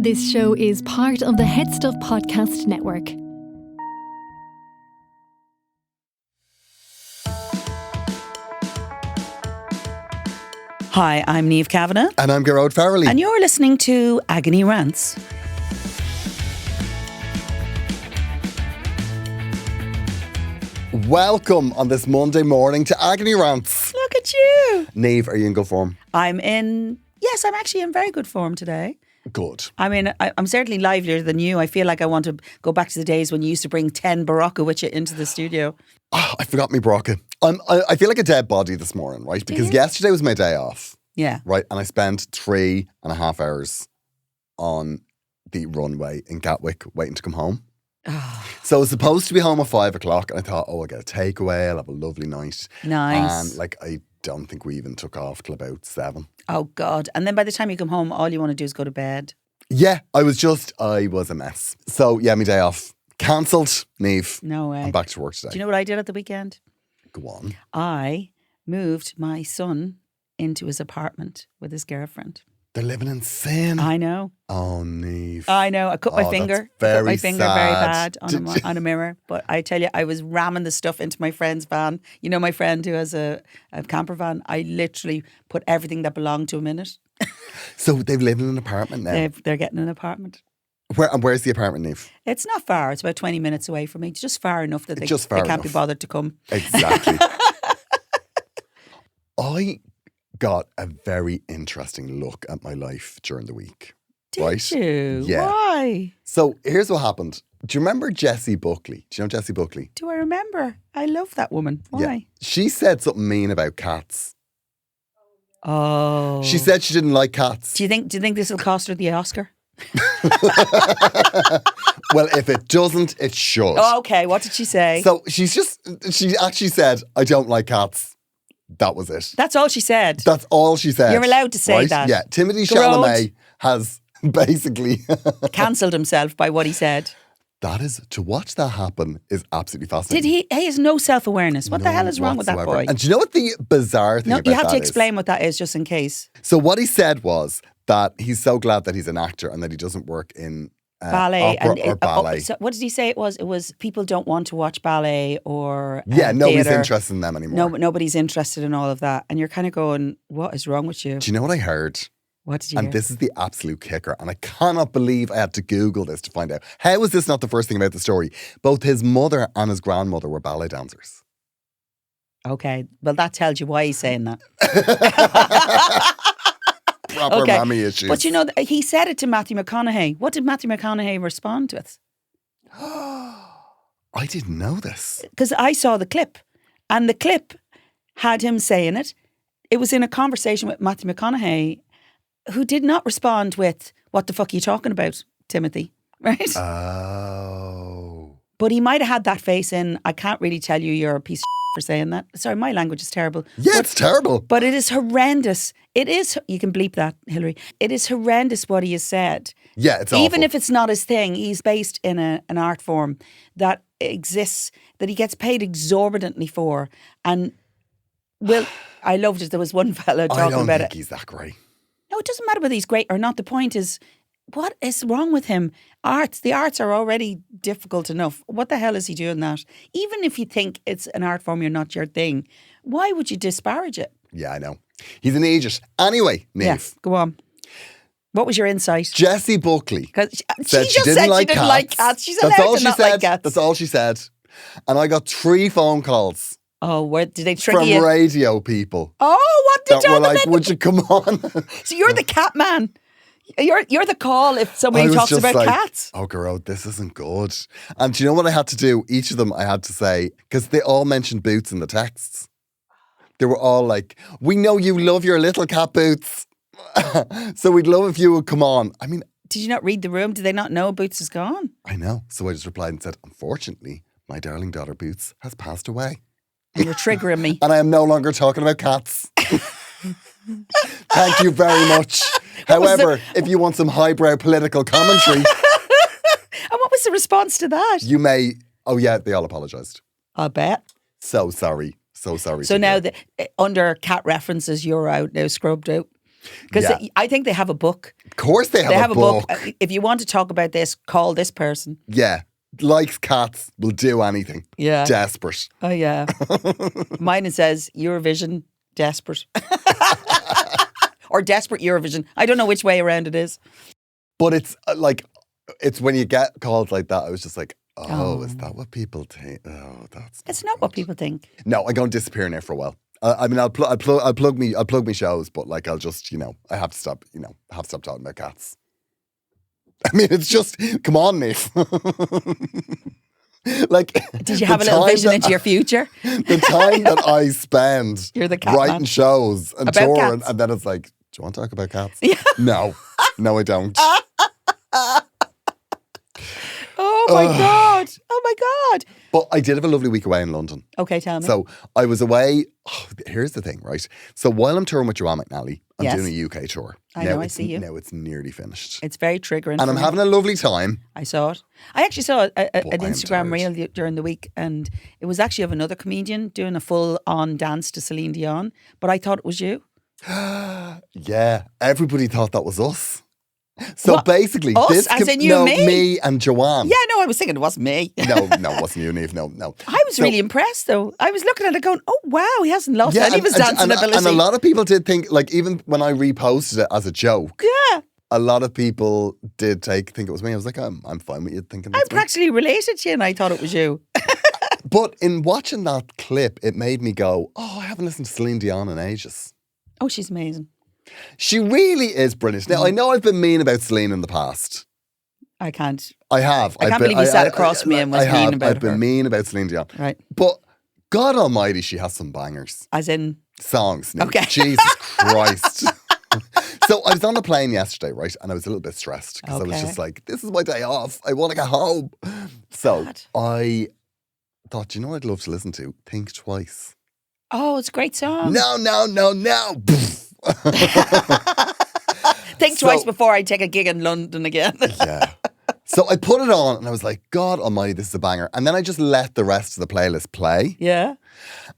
This show is part of the Head Stuff Podcast Network. Hi, I'm Niamh Kavanagh. And I'm Gearoid Farrelly. And you're listening to Agony Rants. Welcome on this Monday morning to Agony Rants. Look at you. Niamh, are you in good form? I'm actually in very good form today. Good. I mean, I'm certainly livelier than you. I feel like I want to go back to the days when you used to bring 10 Barocca with you into the studio. Oh, I forgot my Barocca. I feel like a dead body this morning, right? Because yesterday was my day off. Yeah. Right. And I spent 3.5 hours on the runway in Gatwick waiting to come home. Oh. So I was supposed to be home at 5 o'clock and I thought, I'll get a takeaway, I'll have a lovely night. Nice. And I don't think we even took off till about 7. Oh, God. And then by the time you come home, all you want to do is go to bed. Yeah, I was a mess. So yeah, my day off cancelled, Niamh. No way. I'm back to work today. Do you know what I did at the weekend? Go on. I moved my son into his apartment with his girlfriend. They're living in sin. I know. Oh, Niamh. I know. I cut my finger. Very I cut my finger very sad. bad on a mirror. But I tell you, I was ramming the stuff into my friend's van. You know, my friend who has a camper van. I literally put everything that belonged to him in it. So they've lived in an apartment now. They're getting an apartment. Where's the apartment, Niamh? It's not far. It's about 20 minutes away from me. It's just far enough that they can't be bothered to come. Exactly. I got a very interesting look at my life during the week. Did you? Yeah. Why? So here's what happened. Do you remember Jessie Buckley? Do you know Jessie Buckley? Do I remember? I love that woman. Why? Yeah. She said something mean about cats. Oh. She said she didn't like cats. Do you think this will cost her the Oscar? Well, if it doesn't, it should. Oh, okay. What did she say? So she actually said, I don't like cats. That was it. That's all she said. That's all she said. You're allowed to say that. Yeah. Timothee Gearoid Chalamet has basically cancelled himself by what he said. To watch that happen is absolutely fascinating. He has no self-awareness. What the hell is wrong with that boy? And do you know what the bizarre thing about that is? You have to explain what that is just in case. So what he said was that he's so glad that he's an actor and that he doesn't work in ballet opera or ballet. So what did he say it was? It was people don't want to watch ballet or nobody's theatre. interested in them anymore. No, nobody's interested in all of that. And you're kind of going, what is wrong with you? Do you know what I heard? What did you hear? And this is the absolute kicker. And I cannot believe I had to Google this to find out. How is this not the first thing about the story? Both his mother and his grandmother were ballet dancers. Okay. Well, that tells you why he's saying that. Proper mammy issues. But you know, he said it to Matthew McConaughey. What did Matthew McConaughey respond with? I didn't know this. Because I saw the clip. And the clip had him saying it. It was in a conversation with Matthew McConaughey, who did not respond with, what the fuck are you talking about, Timothy? Right? Oh. But he might have had that face in, I can't really tell you you're a piece of for saying that. Sorry, my language is terrible. Yeah, it's terrible. But it is horrendous. It is, you can bleep that, Hillary. It is horrendous what he has said. Yeah, it's awful. Even if it's not his thing, he's based in an art form that exists, that he gets paid exorbitantly for. And, well, I loved it. There was one fella talking about it. I don't think he's that great. No, it doesn't matter whether he's great or not. The point is, what is wrong with him? The arts are already difficult enough. What the hell is he doing that? Even if you think it's an art form, you're not your thing. Why would you disparage it? Yeah, I know. He's an idiot. Anyway, Niamh. Yeah, go on. What was your insight? Jessie Buckley said she didn't like cats. She's allowed to not like cats. That's all she said. And I got 3 phone calls. Oh, where did they trigger from you? radio people. Oh, what did that were like, would you come on? So you're the cat man. You're the call if somebody talks about cats. Oh, Gearoid, this isn't good. And do you know what I had to do? Each of them I had to say, because they all mentioned Boots in the texts. They were all like, we know you love your little cat Boots. So we'd love if you would come on. I mean, did you not read the room? Did they not know Boots is gone? I know. So I just replied and said, unfortunately, my darling daughter Boots has passed away. And you're triggering me. And I am no longer talking about cats. Thank you very much. However, if you want some highbrow political commentary. And what was the response to that? You may. Oh, yeah, they all apologised. I bet. So sorry. So sorry. So now, under cat references, you're out now, scrubbed out. Because Yeah. I think they have a book. Of course they have a book. If you want to talk about this, call this person. Yeah. Likes cats, will do anything. Yeah. Desperate. Oh, yeah. Mine, it says Eurovision desperate. Or desperate Eurovision. I don't know which way around it is. But it's it's when you get called like that, I was just like, is that what people think? Oh, that's It's not what people think. No, I'm going to disappear now for a while. I mean, I'll plug me shows, but like I'll just, I have to stop, talking about cats. I mean, it's just, come on, Niamh. Like, did you have a little vision into your future? The time that I spend You're the cat writing man. shows and About touring, cats. and then it's like, do you want to talk about cats? Yeah. No, I don't. Oh my God. Oh my God. But I did have a lovely week away in London. Okay, tell me. So I was away. Here's the thing, right? So while I'm touring with Joanne McNally, I'm Yes. doing a UK tour. I know, I see you. Now it's nearly finished. It's very triggering. And I'm having a lovely time. I saw it. I actually saw an I am Instagram tired. reel during the week, and it was actually of another comedian doing a full-on dance to Celine Dion. But I thought it was you. Yeah, everybody thought that was us. So What? basically, Us? As in you and me? me and Joanne. Yeah, no, I was thinking it wasn't me. No, it wasn't you, Niamh. No. I was really impressed, though. I was looking at it going, oh, wow, he hasn't lost any of his and, dancing ability. and a lot of people did think, like, even when I reposted it as a joke, Yeah. a lot of people did think it was me. I was like, I'm fine with you thinking I that's me. practically related to you, and I thought it was you. But in watching that clip, it made me go, I haven't listened to Celine Dion in ages. Oh, she's amazing. She really is brilliant. Now, I know I've been mean about Celine in the past. I can't. I have. I can't believe you sat across from me and was mean about I've been her. mean about Celine Dion. Right. But God almighty, she has some bangers. As in, Songs. Niamh. Okay. Jesus Christ. So I was on the plane yesterday, right? And I was a little bit stressed because I was Okay. just like, this is my day off. I want to get home. So God. I thought, what I'd love to listen to? Think Twice. oh, it's a great song. No. Think So- twice before I take a gig in London again. Yeah. So I put it on and I was like, God almighty, this is a banger. And then I just let the rest of the playlist play. Yeah.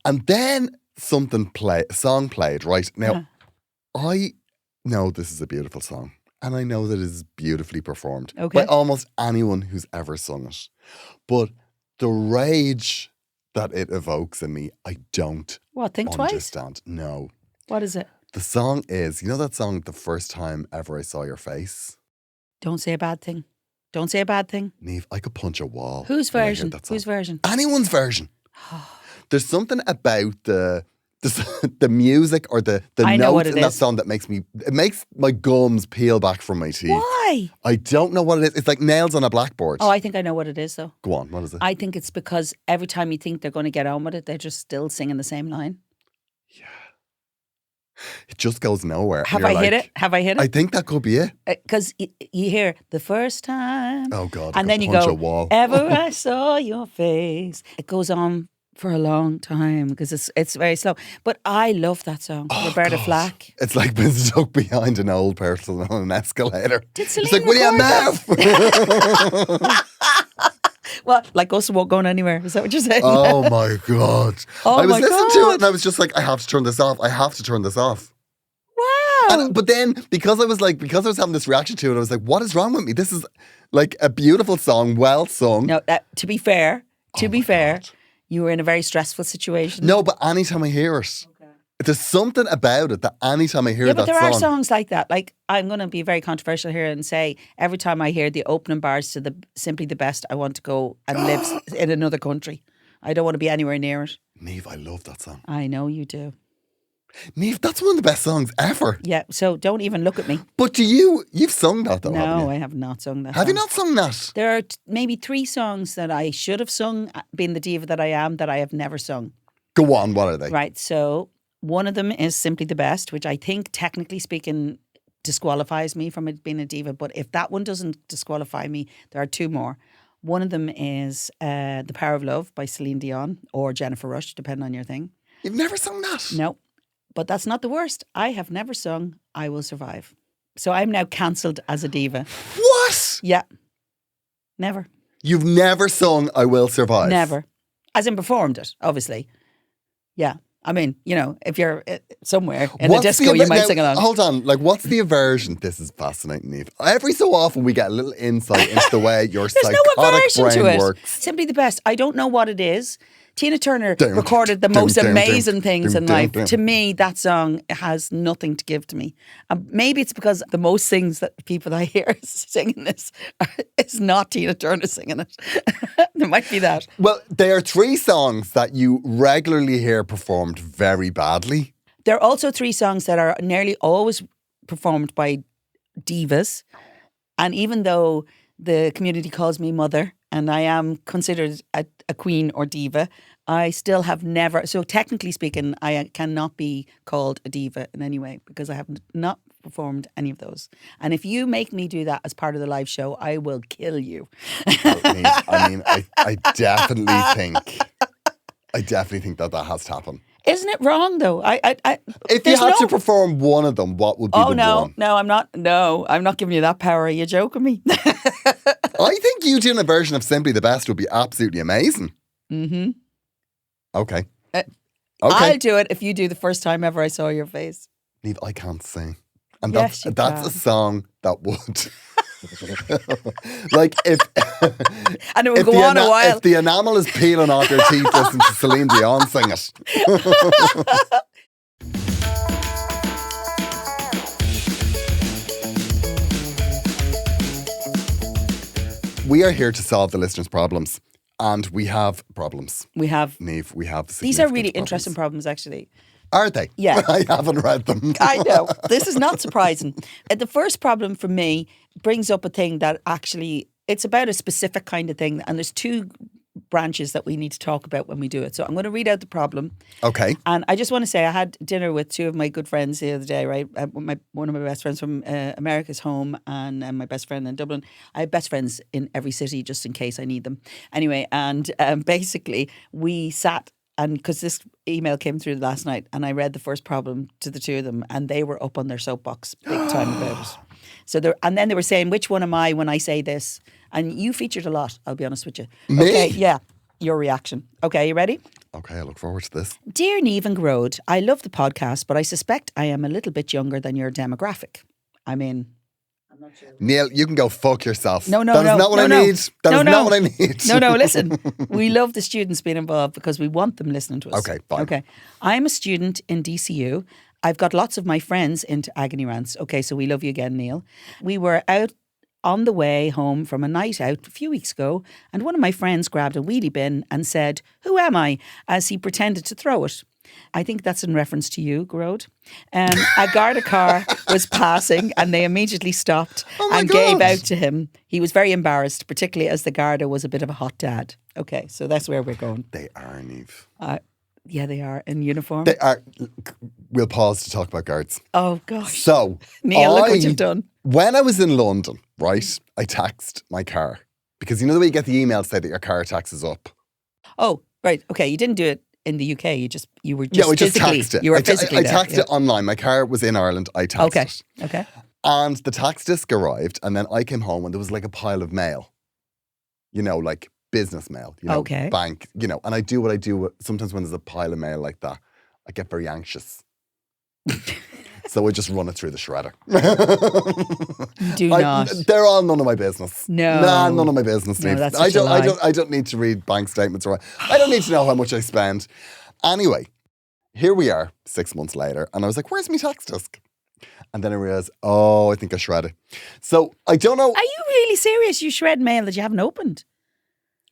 And then a song played, right? Now, I know this is a beautiful song. And I know that it is beautifully performed Okay. by almost anyone who's ever sung it. But the rage that it evokes in me, I don't What, Think Twice? understand. No. What is it? The song is, that song, The First Time Ever I Saw Your Face? Don't say a bad thing. Don't say a bad thing. Niamh, I could punch a wall. Whose when I hear version? that song. Whose version? Anyone's version. There's something about the music or the I know what notes it in that is. song that makes my gums peel back from my teeth. Why? I don't know what it is. It's like nails on a blackboard. Oh, I think I know what it is, though. Go on, what is it? I think it's because every time you think they're going to get on with it, they're just still singing the same line. It just goes nowhere. and Have you're I hit like, it? Have I hit I it? think that could be it. Because you hear the first time. Oh God, I And could then you punch go, a wall. ever I saw your face. It goes on for a long time because it's very slow. But I love that song, Roberta God. Flack. It's like being stuck behind an old person on an escalator. Did It's Celine like, will you record move? Well, like us won't go anywhere. Is that what you're saying? Oh my God. Oh I was my listening to God. it and I was just like, I have to turn this off. I have to turn this off. Wow. But then, because I was having this reaction to it, I was like, what is wrong with me? This is like a beautiful song, well sung. No, to be fair, Oh my God. you were in a very stressful situation. No, but anytime I hear it, there's something about it that anytime I hear Yeah, that but there are song. songs like that. Like, I'm going to be very controversial here and say every time I hear the opening bars to the Simply the Best, I want to go and live in another country. I don't want to be anywhere near it. Niamh, I love that song. I know you do. Niamh, that's one of the best songs ever. Yeah, so don't even look at me. But you've sung that though, haven't No, you? I have not sung that Have you song. not sung that? There are maybe 3 songs that I should have sung, being the diva that I am, that I have never sung. Go on, what are they? Right, so one of them is Simply the Best, which I think, technically speaking, disqualifies me from it being a diva. But if that one doesn't disqualify me, there are 2 more. One of them is The Power of Love by Celine Dion or Jennifer Rush, depending on your thing. You've never sung that? No, but that's not the worst. I have never sung I Will Survive. So I'm now cancelled as a diva. What? Yeah, never. You've never sung I Will Survive? Never. As in performed it, obviously. Yeah. I mean, you know, if you're somewhere in a disco, you might sing along. Hold on, like what's the aversion? This is fascinating, Niamh. Every so often we get a little insight into the way your There's no psychotic aversion to brain it. works. Simply the best. I don't know what it is. Tina Turner recorded the most amazing things in life. To me, that song has nothing to give to me. Maybe it's because the most things that people that I hear singing this is not Tina Turner singing it. There might be that. Well, there are 3 songs that you regularly hear performed very badly. There are also 3 songs that are nearly always performed by divas. And even though the community calls me mother and I am considered a queen or diva, I still have never, so technically speaking, I cannot be called a diva in any way because I have not performed any of those. And if you make me do that as part of the live show, I will kill you. I mean, I definitely think that has to happen. Isn't it wrong though? If you had to perform one of them, what would be the one? No, I'm not. No, I'm not giving you that power. Are you joking me? I think you doing a version of Simply the Best would be absolutely amazing. Mm-hmm. Okay. I'll do it if you do The First Time Ever I Saw Your Face. Niamh, I can't sing. And yes, that's a song that would... like if... and it would go on a while. If the enamel is peeling off your teeth, listen to Celine Dion sing it. We are here to solve the listeners' problems. And we have problems. We have. Niamh, we have These are really interesting problems, actually. Are they? Yeah. I haven't read them. I know. This is not surprising. The first problem for me brings up a thing that actually, it's about a specific kind of thing. And there's 2 branches that we need to talk about when we do it. So I'm going to read out the problem. Okay. And I just want to say I had dinner with 2 of my good friends the other day, right? One of my best friends from America's home and my best friend in Dublin. I have best friends in every city just in case I need them. Anyway, and basically we sat, and because this email came through last night and I read the first problem to the 2 of them and they were up on their soapbox big time about it. So and then they were saying, which one am I when I say this? And you featured a lot, I'll be honest with you. Me? Okay, yeah, your reaction. Okay, you ready? Okay, I look forward to this. Dear Niamh and Gearoid, I love the podcast, but I suspect I am a little bit younger than your demographic. I mean, I'm not sure. Neil, you can go fuck yourself. No. That is not what I need. That is not what I need. No, listen. We love the students being involved because we want them listening to us. Okay, fine. Okay. I'm a student in DCU. I've got lots of my friends into agony rants. Okay, so we love you again, Neil. We were out on the way home from a night out a few weeks ago, and one of my friends grabbed a wheelie bin and said, "Who am I?" as he pretended to throw it. I think that's in reference to you, Gearoid. A Garda car was passing and they immediately stopped and gave out to him. He was very embarrassed, particularly as the Garda was a bit of a hot dad. Okay, so that's where we're going. They are, Niamh. Yeah, they are in uniform. They are. We'll pause to talk about guards. Oh, gosh. So, Neil, look what you've done. When I was in London, right, I taxed my car. Because you know the way you get the email to say that your car tax is up? Oh, right. Okay, you didn't do it in the UK. You were just we just physically, taxed it. You were physically I taxed it online. My car was in Ireland. I taxed it. Okay. And the tax disc arrived, and then I came home and there was like a pile of mail. You know, like business mail. You know, bank. You know, and I do what I do. Sometimes when there's a pile of mail like that, I get very anxious. So I just run it through the shredder. Do not. They're all none of my business. No. Nah, none of my business. No, that's such a lie. I don't need to read bank statements or I don't need to know how much I spend. Anyway, here we are 6 months later, and I was like, "Where's my tax disc?" And then I realized, I think I shred it. So I don't know. Are you really serious? You shred mail that you haven't opened?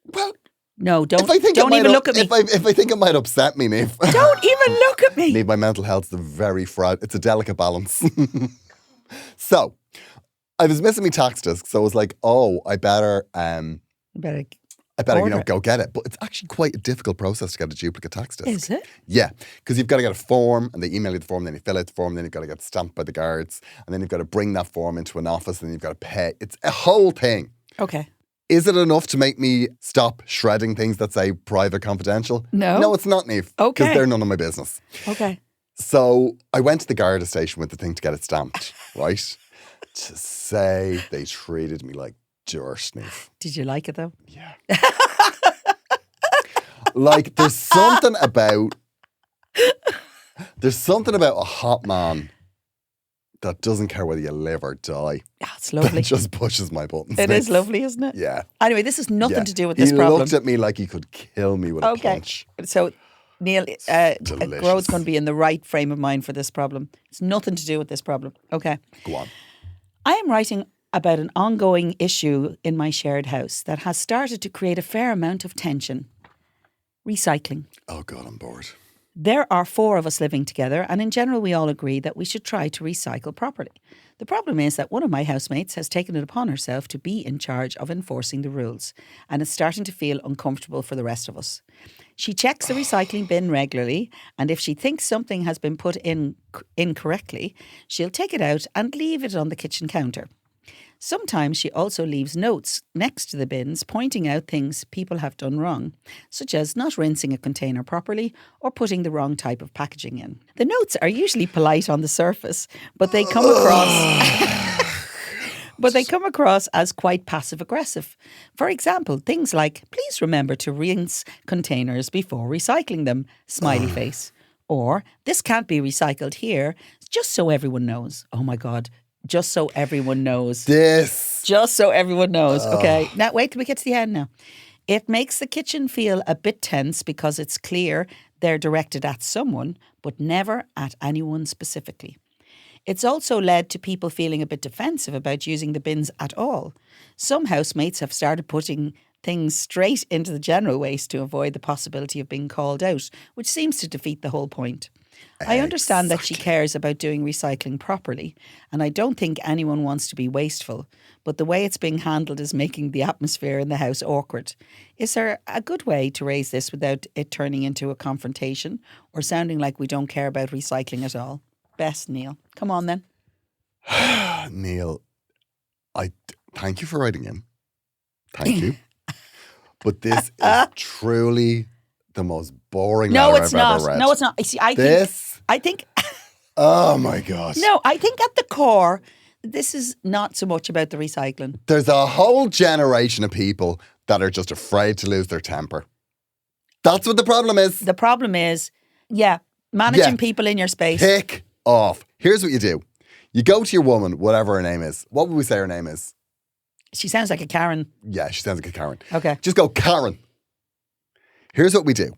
Well, no, don't even look at me. If I think it might upset me, Niamh. Don't even look at me. Niamh, my mental health is very fragile. It's a delicate balance. So, I was missing my tax disc, so I was like, I better go get it. But it's actually quite a difficult process to get a duplicate tax disc. Is it? Yeah, because you've got to get a form, and they email you the form, then you fill out the form, then you've got to get it stamped by the guards, and then you've got to bring that form into an office, and then you've got to pay. It's a whole thing. Okay. Is it enough to make me stop shredding things that say private confidential? No. No, it's not, Niamh. Okay. Because they're none of my business. Okay. So I went to the Garda station with the thing to get it stamped, right? To say they treated me like dirt, Niamh. Did you like it though? Yeah. Like there's something about There's something about a hot man that doesn't care whether you live or die. Yeah, it's lovely. That just pushes my buttons. It is lovely, isn't it? Yeah. Anyway, this has nothing to do with this He problem. looked at me like he could kill me with a punch. So, Neil, delicious. Gearoid's going to be in the right frame of mind for this problem. It's nothing to do with this problem. Okay. Go on. I am writing about an ongoing issue in my shared house that has started to create a fair amount of tension. Recycling. Oh, God, I'm bored. There are 4 of us living together, and in general, we all agree that we should try to recycle properly. The problem is that one of my housemates has taken it upon herself to be in charge of enforcing the rules, and is starting to feel uncomfortable for the rest of us. She checks the recycling bin regularly, and if she thinks something has been put in incorrectly, she'll take it out and leave it on the kitchen counter. Sometimes she also leaves notes next to the bins pointing out things people have done wrong, such as not rinsing a container properly or putting the wrong type of packaging in. The notes are usually polite on the surface, but they come across as quite passive-aggressive. For example, things like, please remember to rinse containers before recycling them, smiley face. Or, this can't be recycled here, just so everyone knows. Oh my God. Just so everyone knows. Just so everyone knows. Okay. Now, wait till we get to the end now. It makes the kitchen feel a bit tense because it's clear they're directed at someone, but never at anyone specifically. It's also led to people feeling a bit defensive about using the bins at all. Some housemates have started putting things straight into the general waste to avoid the possibility of being called out, which seems to defeat the whole point. I understand that she cares about doing recycling properly, and I don't think anyone wants to be wasteful, but the way it's being handled is making the atmosphere in the house awkward. Is there a good way to raise this without it turning into a confrontation or sounding like we don't care about recycling at all? Best, Neil. Come on then. Neil, thank you for writing in. Thank you. But this is truly the most boring letter I've ever read. No, it's not. See, I think. Oh my God. No, I think at the core, this is not so much about the recycling. There's a whole generation of people that are just afraid to lose their temper. That's what the problem is. The problem is, managing people in your space. Pick off. Here's what you do. You go to your woman, whatever her name is. What would we say her name is? She sounds like a Karen. Yeah, she sounds like a Karen. Okay. Just go, Karen. Here's what we do.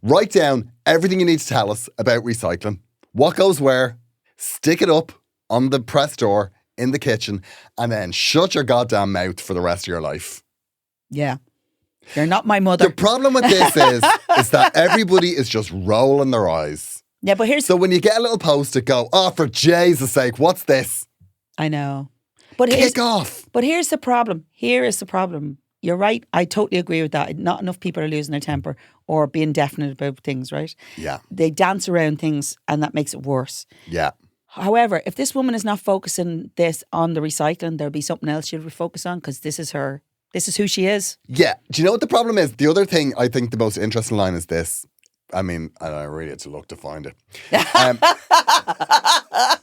Write down everything you need to tell us about recycling. What goes where. Stick it up on the press door in the kitchen. And then shut your goddamn mouth for the rest of your life. Yeah. You're not my mother. The problem with this is that everybody is just rolling their eyes. Yeah, but So when you get a little post-it, go, oh, for Jesus' sake, what's this? I know. But Kick off. But here's the problem. Here is the problem. You're right. I totally agree with that. Not enough people are losing their temper or being definite about things, right? Yeah. They dance around things and that makes it worse. Yeah. However, if this woman is not focusing this on the recycling, there'll be something else she'll focus on because this is who she is. Yeah. Do you know what the problem is? The other thing I think the most interesting line is this. I mean, I really had to look to find it.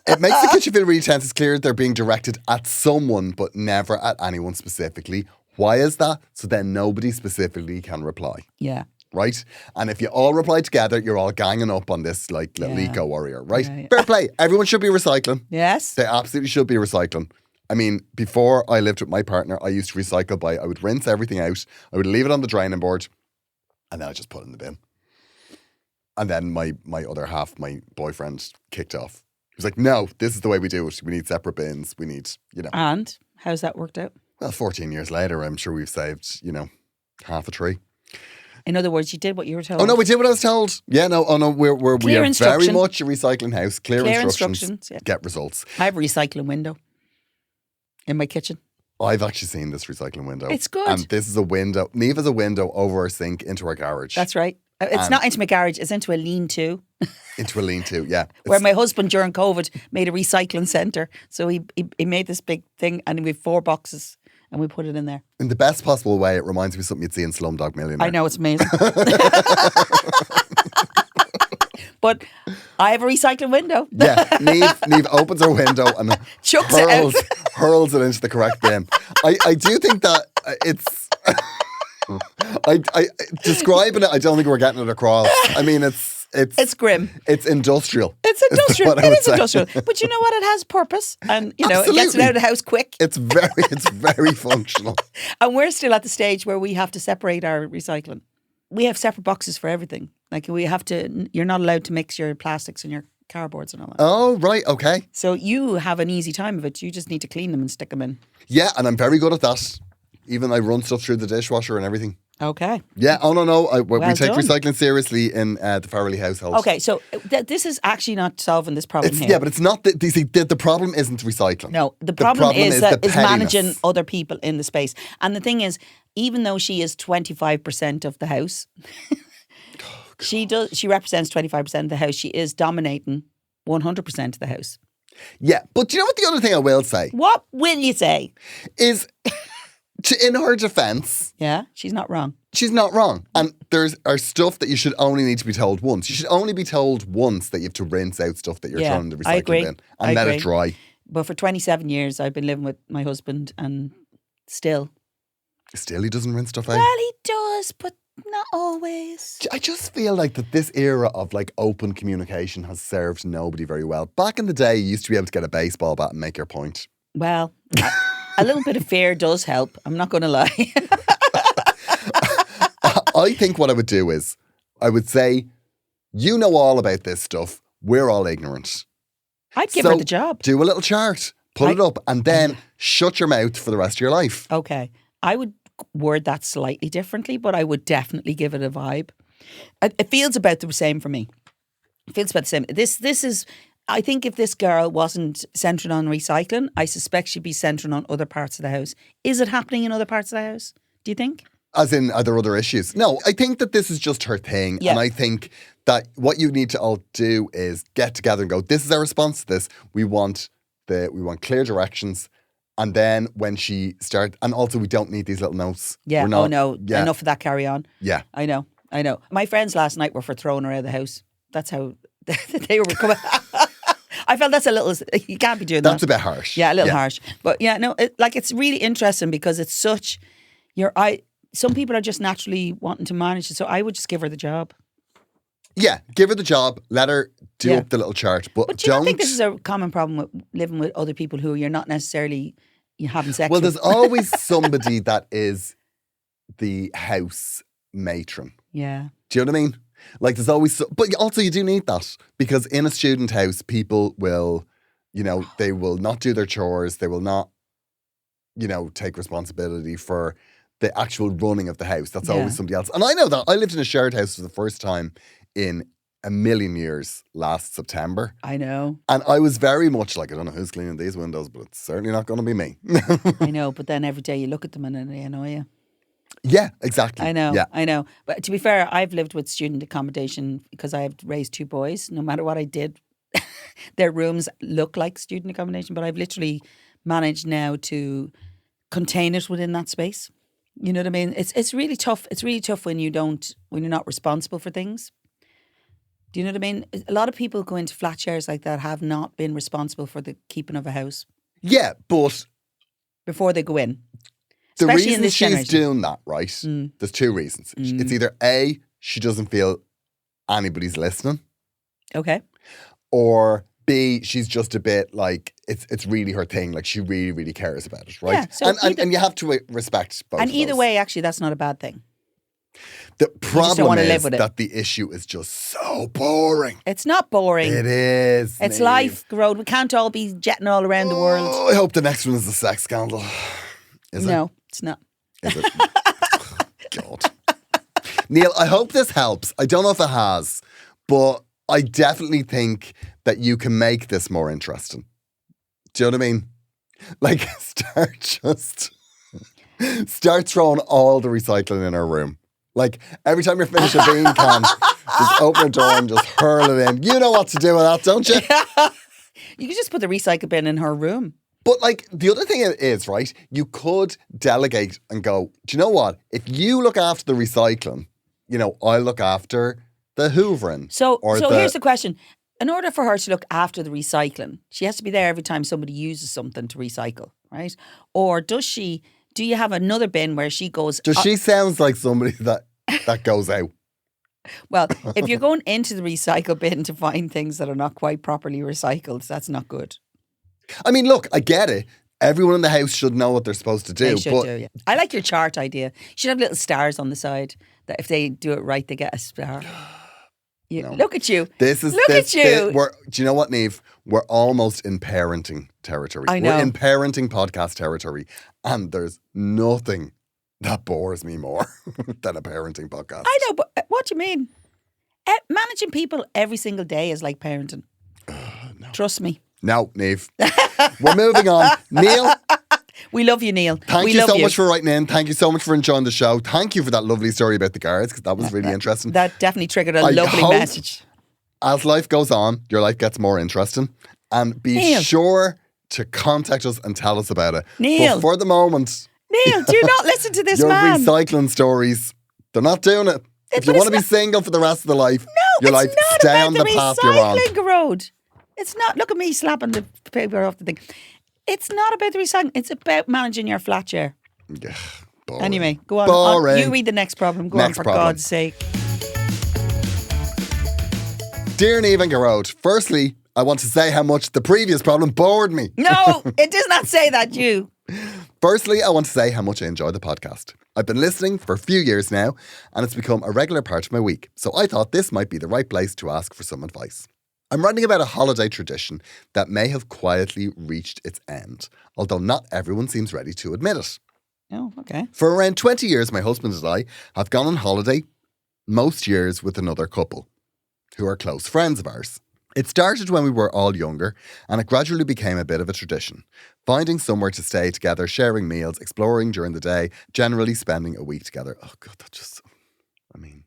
It makes the kitchen feel really tense. It's clear they're being directed at someone, but never at anyone specifically. Why is that? So then nobody specifically can reply. Yeah. Right? And if you all reply together, you're all ganging up on this like little eco warrior, right? Yeah. Fair play. Everyone should be recycling. Yes. They absolutely should be recycling. I mean, before I lived with my partner, I used to recycle by, I would rinse everything out, I would leave it on the draining board, and then I just put it in the bin. And then my other half, my boyfriend, kicked off. He was like, no, this is the way we do it. We need separate bins. We need, And how's that worked out? Well, 14 years later, I'm sure we've saved, half a tree. In other words, you did what you were told. Oh, no, we did what I was told. Yeah, no, we are very much a recycling house. Clear instructions. Yeah. Get results. I have a recycling window in my kitchen. I've actually seen this recycling window. It's good. And this is a window. Niamh has a window over our sink into our garage. That's right. It's not into my garage. It's into a lean-to. Into a lean-to, yeah. Where my husband during COVID made a recycling centre. So he made this big thing and we have 4 boxes and we put it in there. In the best possible way, it reminds me of something you'd see in Slumdog Millionaire. I know, it's amazing. But I have a recycling window. Yeah, Niamh opens her window and chucks it out. hurls it into the correct bin. I do think that it's... I describing it, I don't think we're getting it across. I mean, it's It's grim. It's industrial. It's industrial. what I It would is say. industrial. But you know what? It has purpose. And, you know, it gets it Absolutely. out of the house quick. It's very functional. And we're still at the stage where we have to separate our recycling. We have separate boxes for everything. Like we have to, you're not allowed to mix your plastics and your cardboards and all that. Oh, right. Okay. So you have an easy time of it. You just need to clean them and stick them in. Yeah, and I'm very good at that. Even I run stuff through the dishwasher and everything. Okay. Yeah. Oh, no. We take done. recycling seriously in the Farrelly household. Okay, so this is actually not solving this problem here. Yeah, but it's not. The problem isn't recycling. No, the problem is the managing pettiness. other people in the space. And the thing is, even though she is 25% of the house, she represents 25% of the house. She is dominating 100% of the house. Yeah, but do you know what the other thing I will say What will you say? is, in her defence, Yeah, she's not wrong. she's not wrong. And there's stuff that you should only need to be told once. You should only be told once that you have to rinse out stuff that you're Yeah, throwing in the I recycling agree. bin I and let agree. it dry. But for 27 years, I've been living with my husband, and still. Still, he doesn't rinse stuff out. Well, he does, but not always. I just feel like that this era of like open communication has served nobody very well. Back in the day, you used to be able to get a baseball bat and make your point. Well, a little bit of fear does help. I'm not going to lie. I think what I would do is, I would say, you know all about this stuff. We're all ignorant. I'd give her the job. Do a little chart, put it up, and then shut your mouth for the rest of your life. Okay. I would word that slightly differently, but I would definitely give it a vibe. It feels about the same for me. It feels about the same. This is, I think if this girl wasn't centering on recycling, I suspect she'd be centering on other parts of the house. Is it happening in other parts of the house? Do you think? As in, are there other issues? No, I think that this is just her thing. Yeah. And I think that what you need to all do is get together and go, this is our response to this. We want clear directions. And then when she starts, and also we don't need these little notes. Yeah. We're not, Oh no. Yeah. Enough of that carry on. Yeah. I know. My friends last night were for throwing her out of the house. That's how they were coming. I felt that's a little, you can't be doing that. That's a bit harsh. Yeah, a little harsh. But yeah, no, it's really interesting because it's such, some people are just naturally wanting to manage it. So I would just give her the job. Yeah, give her the job, let her do Yeah. up the little chart. But But do you not think this is a common problem with living with other people who you're not necessarily having sex Well, with? there's always somebody that is the house matron. Yeah. Do you know what I mean? Like there's always, but also you do need that because in a student house, people will, they will not do their chores. They will not, take responsibility for the actual running of the house. That's Yeah. always somebody else. And I know that. I lived in a shared house for the first time in a million years last September. I know. And I was very much like, I don't know who's cleaning these windows, but it's certainly not going to be me. I know. But then every day you look at them and they annoy you. Yeah, exactly. I know. Yeah. I know. But to be fair, I've lived with student accommodation because I have raised two boys. No matter what I did, their rooms look like student accommodation, but I've literally managed now to contain it within that space. You know what I mean? It's really tough. It's really tough when you're not responsible for things. Do you know what I mean? A lot of people go into flat shares like that have not been responsible for the keeping of a house Yeah, but before they go in. the Especially in reason this she's generation. doing that, right? There's two reasons. It's either A, she doesn't feel anybody's listening, Okay. or B, she's just a bit like it's really her thing. Like she really, really cares about it, right? Yeah, so and you have to respect both. And of either those. way, actually, that's not a bad thing. the don't problem wanna is live with it. that the issue is just so boring. It's not boring. It is. It's Niamh. life, Gearoid. We can't all be jetting all around the world. Oh, I hope the next one is a sex scandal. Is it? No, it's not. Is it? God. Neil, I hope this helps. I don't know if it has, but I definitely think that you can make this more interesting. Do you know what I mean? Like, start throwing all the recycling in our room. Like, every time you're finished a bean can, just open a door and just hurl it in. You know what to do with that, don't you? You could just put the recycle bin in her room. But like the other thing is, right, you could delegate and go, do you know what? If you look after the recycling, I'll look after the hoovering. So here's the question. In order for her to look after the recycling, she has to be there every time somebody uses something to recycle, right? Or do you have another bin where she goes... She sounds like somebody that goes out. Well, if you're going into the recycle bin to find things that are not quite properly recycled, that's not good. I mean, look, I get it. Everyone in the house should know what they're supposed to do. They should do, yeah. I like your chart idea. You should have little stars on the side that if they do it right, they get a star. No. Look at you. Look at you. Do you know what, Niamh? We're almost in parenting territory. I know. We're in parenting podcast territory. And there's nothing that bores me more than a parenting podcast. I know, but what do you mean? Managing people every single day is like parenting. No. Trust me. No, Niamh. We're moving on. Neil. We love you, Neil. Thank you so much for writing in. Thank you so much for enjoying the show. Thank you for that lovely story about the guards, because that was really interesting. That definitely triggered a lovely message. As life goes on, your life gets more interesting. And be sure to contact us and tell us about it. Neil. But for the moment... Neil, do not listen to this your man. Your recycling stories, they're not doing it. If you want to be single for the rest of the life, stay on the path you're on. It's not about the recycling, Gearoid. It's not. Look at me slapping the paper off the thing. It's not about the recycling. It's about managing your flat share. Yeah, anyway, go on. Boring. You read the next problem. Go on, for God's sake. Dear Niamh and Gearoid, firstly, I want to say how much the previous problem bored me. No, it does not say that, you. Firstly, I want to say how much I enjoy the podcast. I've been listening for a few years now, and it's become a regular part of my week. So I thought this might be the right place to ask for some advice. I'm writing about a holiday tradition that may have quietly reached its end, although not everyone seems ready to admit it. Oh, okay. For around 20 years, my husband and I have gone on holiday, most years with another couple, who are close friends of ours. It started when we were all younger, and it gradually became a bit of a tradition. Finding somewhere to stay together, sharing meals, exploring during the day, generally spending a week together. Oh God, that just, I mean...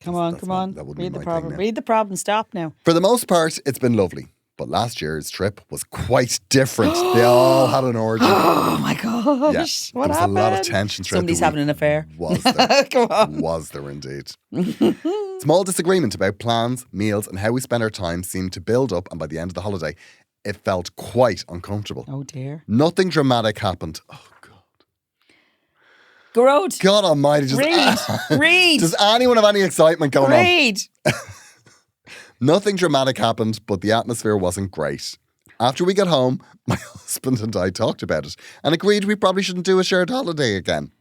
Come on. Read the problem. Read the problem. Stop now. For the most part, it's been lovely. But last year's trip was quite different. They all had an orgy. Oh my gosh. Yeah, what there was happened? a lot of tension throughout Somebody's the week. having an affair. Was there? Come on. Was there indeed. Small disagreement about plans, meals, and how we spend our time seemed to build up, and by the end of the holiday, it felt quite uncomfortable. Oh dear. Nothing dramatic happened. Oh God. Gearoid. God almighty. Read. Does anyone have any excitement going on? Read. Nothing dramatic happened, but the atmosphere wasn't great. After we got home, my husband and I talked about it and agreed we probably shouldn't do a shared holiday again.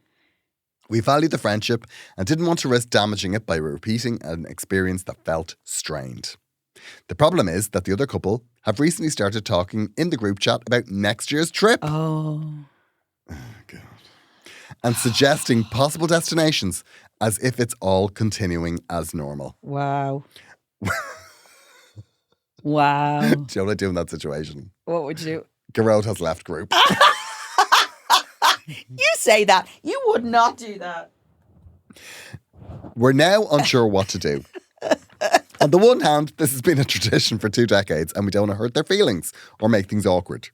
We valued the friendship and didn't want to risk damaging it by repeating an experience that felt strained. The problem is that the other couple have recently started talking in the group chat about next year's trip. Oh God. And suggesting possible destinations as if it's all continuing as normal. Wow. Wow. Do you know what I'd do in that situation? What would you do? Gearoid has left group. You say that. You would not do that. We're now unsure what to do. On the one hand, this has been a tradition for 2 decades and we don't want to hurt their feelings or make things awkward.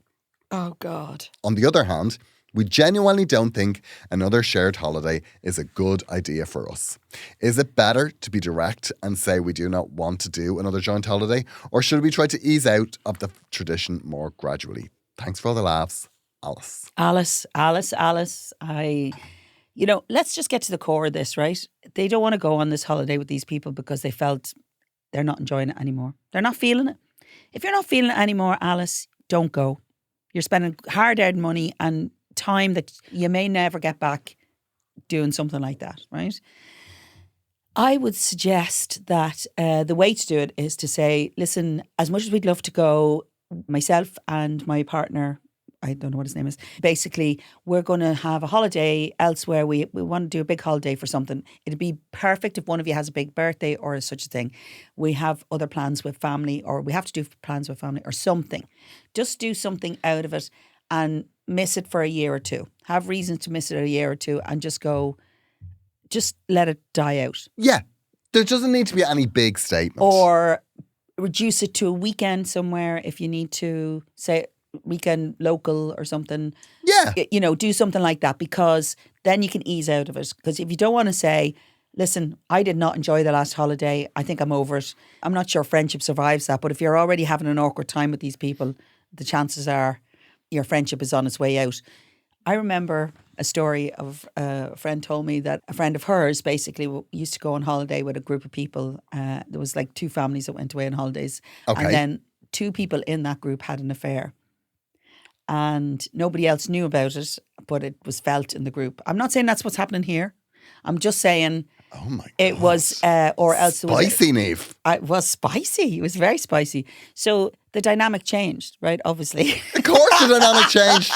Oh, God. On the other hand, we genuinely don't think another shared holiday is a good idea for us. Is it better to be direct and say we do not want to do another joint holiday, or should we try to ease out of the tradition more gradually? Thanks for all the laughs, Alice. Alice. Let's just get to the core of this, right? They don't want to go on this holiday with these people because they felt they're not enjoying it anymore. They're not feeling it. If you're not feeling it anymore, Alice, don't go. You're spending hard-earned money and time that you may never get back doing something like that, right? I would suggest that the way to do it is to say, listen, as much as we'd love to go, myself and my partner, I don't know what his name is, basically we're going to have a holiday elsewhere. We want to do a big holiday for something. It'd be perfect if one of you has a big birthday or such a thing. We have other plans with family, or we have to do plans with family or something. Just do something out of it and miss it for a year or two. Have reasons to miss it a year or two and just let it die out. Yeah. There doesn't need to be any big statement. Or reduce it to a weekend somewhere if you need to, say weekend local or something. Yeah. Do something like that, because then you can ease out of it. Because if you don't want to say, listen, I did not enjoy the last holiday, I think I'm over it. I'm not sure friendship survives that, but if you're already having an awkward time with these people, the chances are your friendship is on its way out. I remember a story of a friend told me that a friend of hers basically used to go on holiday with a group of people. There was like 2 families that went away on holidays. Okay. And then 2 people in that group had an affair. And nobody else knew about it, but it was felt in the group. I'm not saying that's what's happening here. I'm just saying Oh my God. it was, or else it was... Spicy, Niamh. It was spicy. It was very spicy. So the dynamic changed, right? Obviously. Of course the dynamic changed.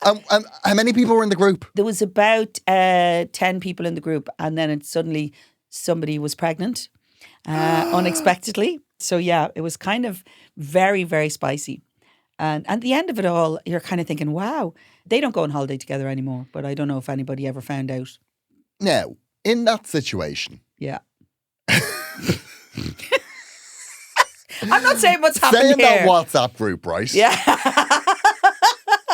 How many people were in the group? There was about 10 people in the group, and then suddenly somebody was pregnant unexpectedly. So yeah, it was kind of very, very spicy. And at the end of it all, you're kind of thinking, wow, they don't go on holiday together anymore. But I don't know if anybody ever found out. Now, in that situation, Yeah. I'm not saying what's happened saying here. that WhatsApp group, right? Yeah.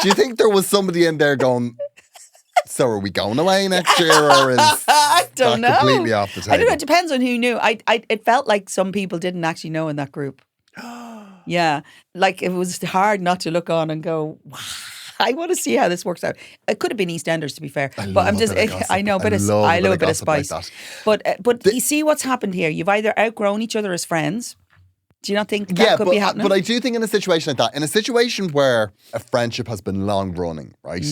Do you think there was somebody in there going, so are we going away next year, or is I don't that know. completely off the table? I don't know. It depends on who knew. It felt like some people didn't actually know in that group. Yeah. Like it was hard not to look on and go, wow, I want to see how this works out. It could have been EastEnders, to be fair. But I'm just, I know, but I love a bit of spice. Like but you see what's happened here. You've either outgrown each other as friends. Do you not think that could be happening? But I do think in a situation like that, in a situation where a friendship has been long running, right?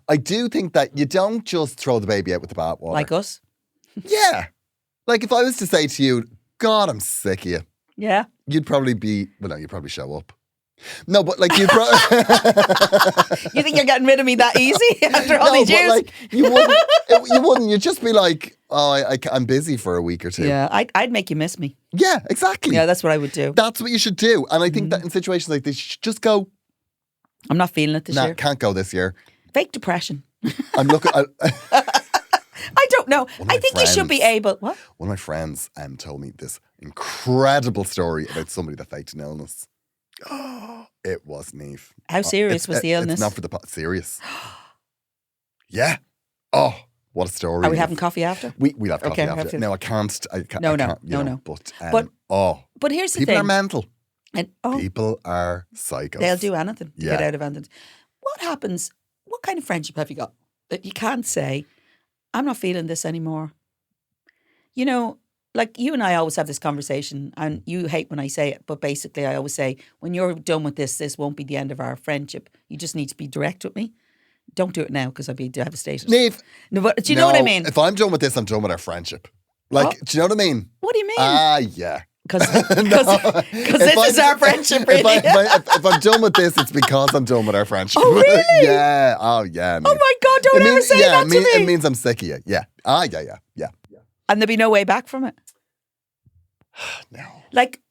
I do think that you don't just throw the baby out with the bathwater. Like us? Yeah. Like if I was to say to you, God, I'm sick of you. Yeah. You'd probably be, well, no, you'd probably show up. No, but like you'd probably... You think you're getting rid of me that easy after all these years? Like you wouldn't. You'd just be like, oh, I'm busy for a week or 2. Yeah, I'd make you miss me. Yeah, exactly. Yeah, that's what I would do. That's what you should do. And I think that in situations like this, you should just go, I'm not feeling it this year. can't go this year. Fake depression. I'm looking... I don't know. I think you should be able... What? One of my friends told me this incredible story about somebody that faked an illness. It was Niamh. How serious was the illness? It's not for the serious. Yeah. Oh, what a story. Are we having coffee after? We'll have coffee after. No, I can't. No. But here's the thing. People are mental. And, people are psychos. They'll do anything to get out of anything. What happens? What kind of friendship have you got that you can't say, I'm not feeling this anymore? You know, like you and I always have this conversation, and you hate when I say it, but basically I always say, when you're done with this won't be the end of our friendship. You just need to be direct with me. Don't do it now because I'd be devastated. Niamh. No, but do you know what I mean? If I'm done with this, I'm done with our friendship. Like, do you know what I mean? What do you mean? Yeah. Because this is our friendship, really. If I'm done with this, it's because I'm done with our friendship. Oh, really? Yeah. Oh, yeah. Oh, my God, don't ever say that to me. It means I'm sick of you. Yeah. Yeah. And there'll be no way back from it. No. Like,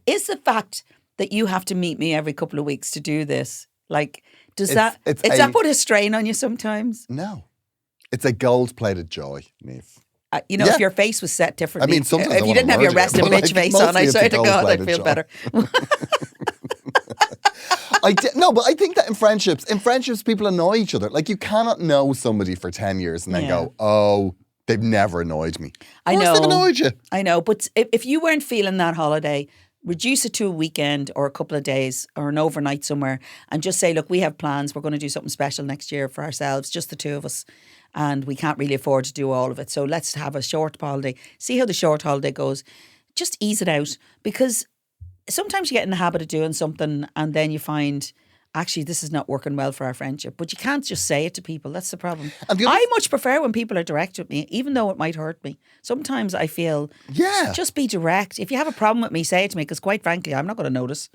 is the fact that you have to meet me every couple of weeks to do this, like, does that put a strain on you sometimes? No. It's a gold-plated joy, Niamh. If your face was set differently. I mean, sometimes if you didn't have your resting bitch face on, I swear to God, I'd feel better. But I think that in friendships, people annoy each other. Like, you cannot know somebody for 10 years and then go, oh, they've never annoyed me. I know. They've annoyed you. I know. But if you weren't feeling that holiday, reduce it to a weekend or a couple of days or an overnight somewhere and just say, look, we have plans. We're going to do something special next year for ourselves, just the 2 of us. And we can't really afford to do all of it. So let's have a short holiday. See how the short holiday goes. Just ease it out. Because sometimes you get in the habit of doing something and then you find, actually, this is not working well for our friendship. But you can't just say it to people. That's the problem. I much prefer when people are direct with me, even though it might hurt me. Sometimes I feel, just be direct. If you have a problem with me, say it to me. Because quite frankly, I'm not going to notice.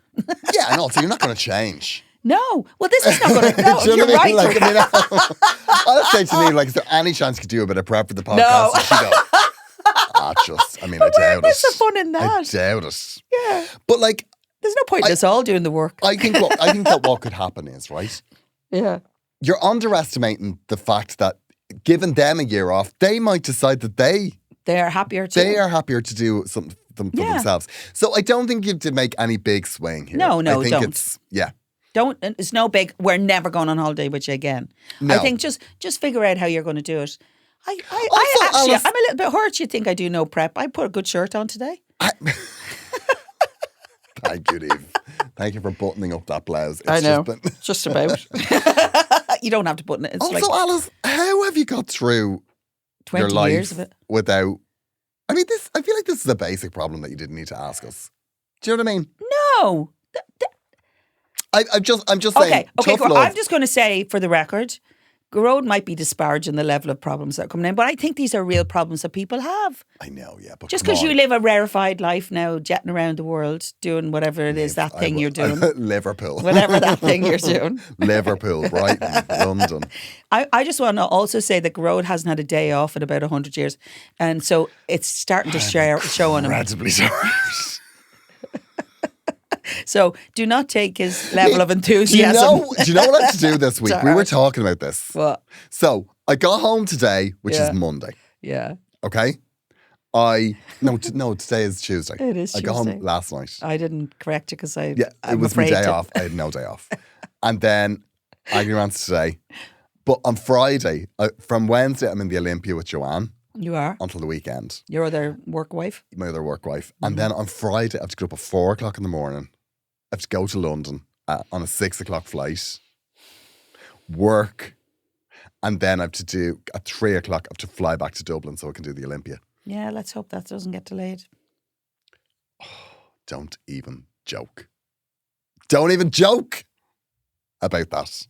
Yeah, I know. So you're not going to change. No. Well, this is not going to... No, you're right. Like, I'll say to me, like, is there any chance you could do a bit of prep for the podcast? No. And she go, I doubt it. Where's the fun in that? I doubt it. Yeah. But like... There's no point in us all doing the work. I think that what could happen is, right? Yeah. You're underestimating the fact that giving them a year off, they might decide that they are happier too. They are happier to do something for themselves. So I don't think you have to make any big swing here. No, I think don't. It's, yeah. Don't. It's no big, we're never going on holiday with you again. No. I think just figure out how you're going to do it. I'm a little bit hurt you think I do no prep. I put a good shirt on today. Thank you, Niamh. Thank you for buttoning up that blouse. I know. Just about. You don't have to put in it. It's Also, like Alice, how have you got through 20 your life years of it. without... I mean, I feel like this is a basic problem that you didn't need to ask us. Do you know what I mean? No. I'm just saying. Okay, tough cool. love. I'm just going to say, for the record, Gearoid might be disparaging the level of problems that are coming in, but I think these are real problems that people have. I know, yeah. But Just come because you on. live a rarefied life now, jetting around the world, doing whatever it is, that thing you're doing. Liverpool. Whatever that thing you're doing. Liverpool, Brighton, London. I just want to also say that Gearoid hasn't had a day off in about 100 years. And so it's starting to show on him. Incredibly sorry. So do not take his level of enthusiasm. Do you know what I had to do this week? We were talking about this. What? So I got home today, which is Monday. Yeah. Okay? No, today is Tuesday. It is I got home Tuesday. last night. I didn't correct you because It I'm was my afraid day to. off. I had no day off. And then I ran today. But on Friday, from Wednesday, I'm in the Olympia with Joanne You are? until the weekend. Your other work wife? My other work wife. And then on Friday, I have to get up at 4 o'clock in the morning. I have to go to London on a 6 o'clock flight, work, and then I have to do, at 3 o'clock, I have to fly back to Dublin so I can do the Olympia. Yeah, let's hope that doesn't get delayed. Don't even joke. Don't even joke about that.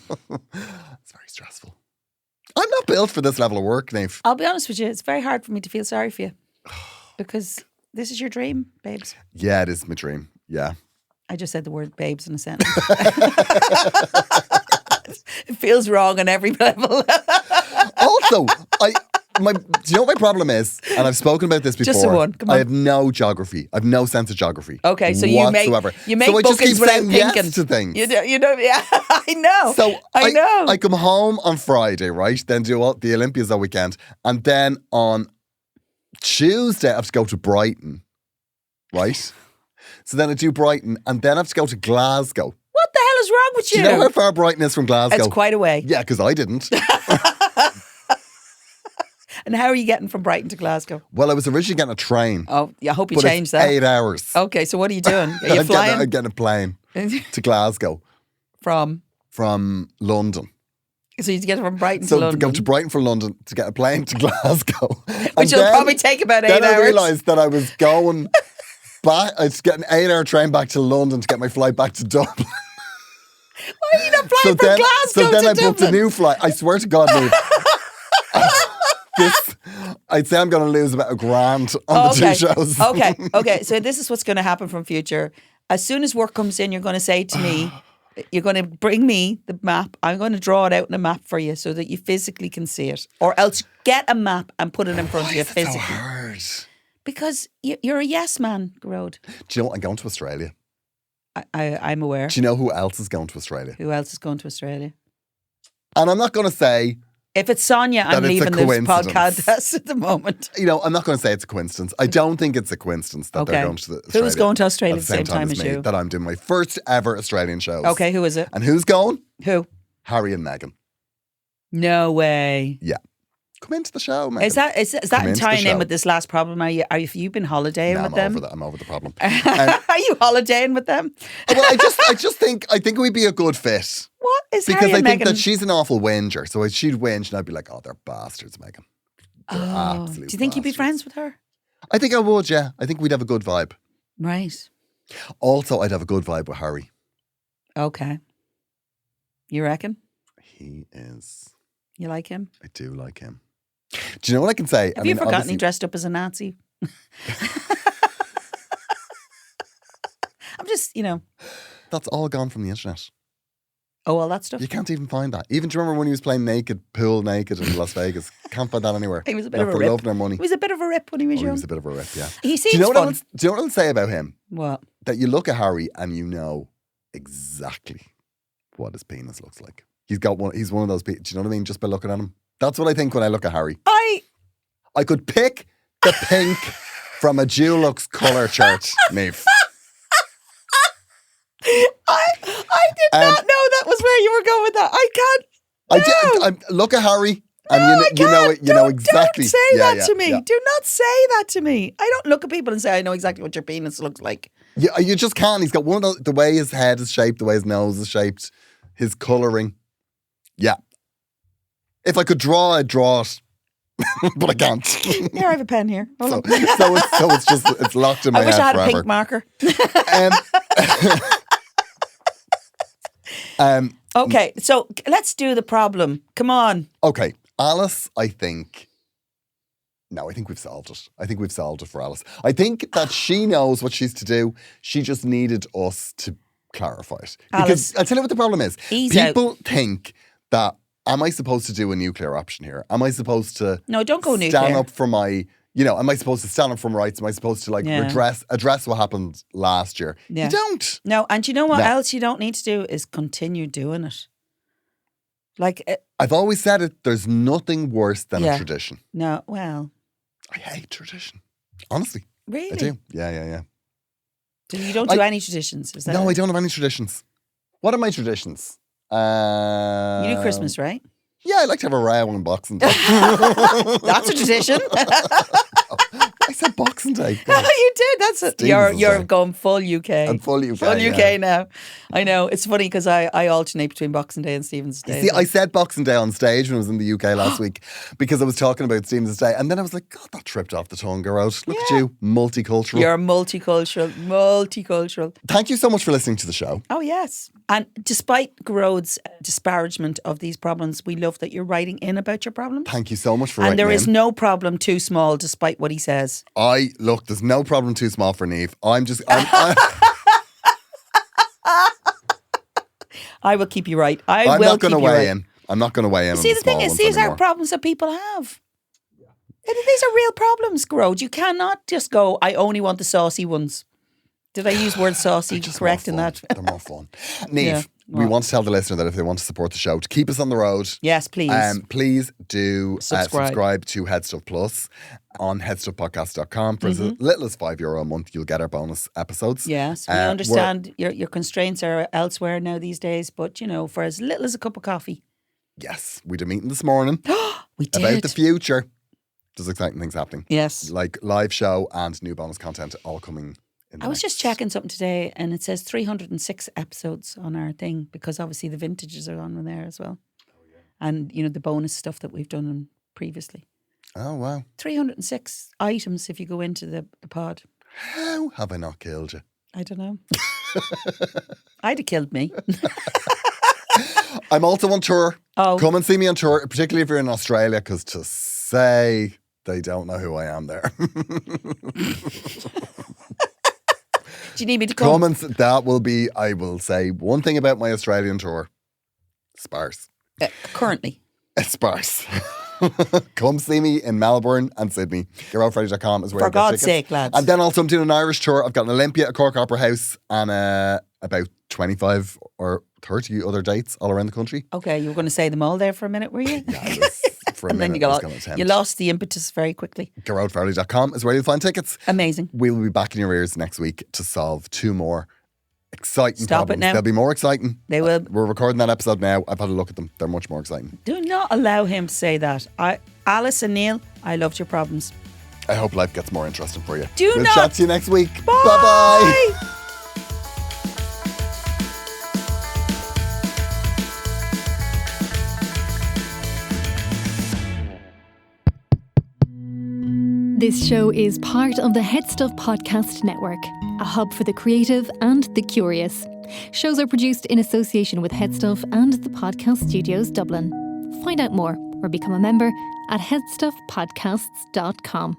It's very stressful. I'm not built for this level of work, Niamh. I'll be honest with you, it's very hard for me to feel sorry for you because this is your dream, babes. Yeah, it is my dream. Yeah. I just said the word babes in a sentence. It feels wrong on every level. Also, do you know what my problem is? And I've spoken about this before. Just the one. Come on. I have no geography. I have no sense of geography. Okay, so you make whatsoever. bookings so I just keep without saying thinking. yes to things. You know, yeah, I know. So I know. I come home on Friday, right? Then do all the Olympias that weekend. And then on Tuesday, I have to go to Brighton, right? So then I do Brighton, and then I have to go to Glasgow. What the hell is wrong with Do you know how far Brighton is from Glasgow? It's quite a way. Yeah, because I didn't. And how are you getting from Brighton to Glasgow? Well, I was originally getting a train. Oh, yeah, I hope you but changed it's that. 8 hours. Okay, so what are you doing? Are you flying? I'm getting a plane to Glasgow from London. So you get from Brighton So to London. go to Brighton from London to get a plane to Glasgow. Which will probably take about 8 hours. Then I realised that I was going back. I was getting an 8-hour train back to London to get my flight back to Dublin. Why are you not flying from Glasgow So then to I booked Dublin? a new flight. I swear to God, Niamh, I'd say I'm going to lose about $1,000 on the two shows. Okay. So this is what's going to happen from future. As soon as work comes in, you're going to say to me, you're going to bring me the map. I'm going to draw it out in a map for you so that you physically can see it. Or else get a map and put it in front of you physically. So hard. Because you're a yes man, Gearoid. Do you know what? I'm going to Australia. I'm aware. Do you know who else is going to Australia? Who else is going to Australia? And I'm not going to say... If it's Sonia, I'm it's a leaving this coincidence. podcast at the moment. You know, I'm not going to say it's a coincidence. I don't think it's a coincidence that they're going to Australia. Who's going to Australia at at the same time as me, you? that I'm doing my first ever Australian shows. Okay, who is it? And who's going? Who? Harry and Meghan. No way. Yeah. Come into the show, Meghan. Is that tying in with this last problem? Are you been holidaying with them? I'm over the problem. Are you holidaying with them? Well, I think we'd be a good fit. What is Because Harry I and think Meghan? that she's an awful whinger. So she'd whinge and I'd be like, oh, they're bastards, Meghan. They're absolute do you think you'd be bastards. friends with her? I think I would, yeah. I think we'd have a good vibe. Right. Also, I'd have a good vibe with Harry. Okay. You reckon? He is... You like him? I do like him. Do you know what I can say? Have you forgotten he dressed up as a Nazi? I'm just, That's all gone from the internet. Oh, all that stuff? You can't even find that. Even, do you remember when he was playing pool naked in Las Vegas? Can't find that anywhere. He was a bit of a for rip. loving our money. He was a bit of a rip when he was He young. was a bit of a rip, yeah. He seems do you know fun. Do you know what I'll say about him? What? That you look at Harry and you know exactly what his penis looks like. He's one of those people. Do you know what I mean? Just by looking at him. That's what I think when I look at Harry. I could pick the pink from a Dulux colour chart, Niamh. I did not know that was where you were going with that. I can't. Look at Harry, and you know exactly. Don't say that to me. Yeah. Do not say that to me. I don't look at people and say I know exactly what your penis looks like. Yeah, you just can't. He's got one of the way his head is shaped, the way his nose is shaped, his colouring. Yeah. If I could draw, I'd draw it. But I can't. Here, I have a pen here. Hold on. It's locked in my I wish head I had forever. a pink marker. Okay, so let's do the problem. Come on. Okay, Alice, I think we've solved it. I think we've solved it for Alice. I think that she knows what she's to do. She just needed us to clarify it. Alice, Because I'll tell you what the problem is. ease People think that, am I supposed to do a nuclear option here? Am I supposed to No, don't go stand nuclear. up for my, am I supposed to stand up for my rights? Am I supposed to address what happened last year? Yeah. You don't. No, and you know what No. else you don't need to do is continue doing it. Like, I've always said it, there's nothing worse than Yeah. a tradition. no, well, I hate tradition. Honestly, really? I do. Yeah. So you don't do any traditions? Is that No, it? I don't have any traditions. What are my traditions? You do Christmas, right? Yeah, I like to have a row on Boxing Day. That's a tradition. I said Boxing Day. Oh, you did. That's it. Stevenson's You're Day. going full UK. I'm full UK. Full yeah. UK now. I know. It's funny because I alternate between Boxing Day and Stevens Day. See, I said Boxing Day on stage when I was in the UK last week because I was talking about Stevens Day, and then I was like, God, that tripped off the tongue, Gearoid. Look at you, multicultural. You're multicultural. Thank you so much for listening to the show. Oh, yes. And despite Gearoid's disparagement of these problems, we love that you're writing in about your problems. Thank you so much for And writing there is in. no problem too small, despite what he says. There's no problem too small for Niamh. I will keep you right. I'm will not going to keep you weigh right. in. I'm not going to weigh in. See, on the thing small is, ones these anymore. are problems that people have. These are real problems, Gearoid. You cannot just go, I only want the saucy ones. Did I use word saucy Just correct more in fun. that? They're more fun. Niamh, Yeah. we want to tell the listener that if they want to support the show, to keep us on the road, Yes, please. please do Subscribe. subscribe to Headstuff Plus on headstuffpodcast.com. For as little as €5 a month, you'll get our bonus episodes. Yes, we understand your constraints are elsewhere now these days, but for as little as a cup of coffee. Yes, we had a meeting this morning We did. about the future. There's exciting things happening. Yes. Like live show and new bonus content all coming in the I was just next- checking something today and it says 306 episodes on our thing because obviously the vintages are on there as well. And, the bonus stuff that we've done previously. Oh, wow. 306 items if you go into the pod. How have I not killed you? I don't know. I'd have killed me. I'm also on tour. Oh. Come and see me on tour, particularly if you're in Australia, because to say they don't know who I am there. Do you need me to come? Come and that will be, I will say one thing about my Australian tour. Sparse. Currently. It's sparse. Come see me in Melbourne and Sydney. Gearoidfriday.com is where For you get God's tickets. sake, lads. And then also I'm doing an Irish tour. I've got an Olympia, a Cork Opera House, and about 25 or 30 other dates all around the country. Okay, you were going to say them all there for a minute, were you? Yeah, for a And then minute, you I was got gonna attempt. you lost the impetus very quickly. Gearoidfriday.com is where you'll find tickets. Amazing. We will be back in your ears next week to solve 2 more exciting Stop it problems. now. They'll be more exciting. They will. We're recording that episode now. I've had a look at them. They're much more exciting. Do not allow him to say that. Alice and Neil, I loved your problems. I hope life gets more interesting for you. Do we'll not- chat to you next week. Bye. Bye-bye. This show is part of the Head Stuff Podcast Network, a hub for the creative and the curious. Shows are produced in association with Head Stuff and the Podcast Studios Dublin. Find out more or become a member at headstuffpodcasts.com.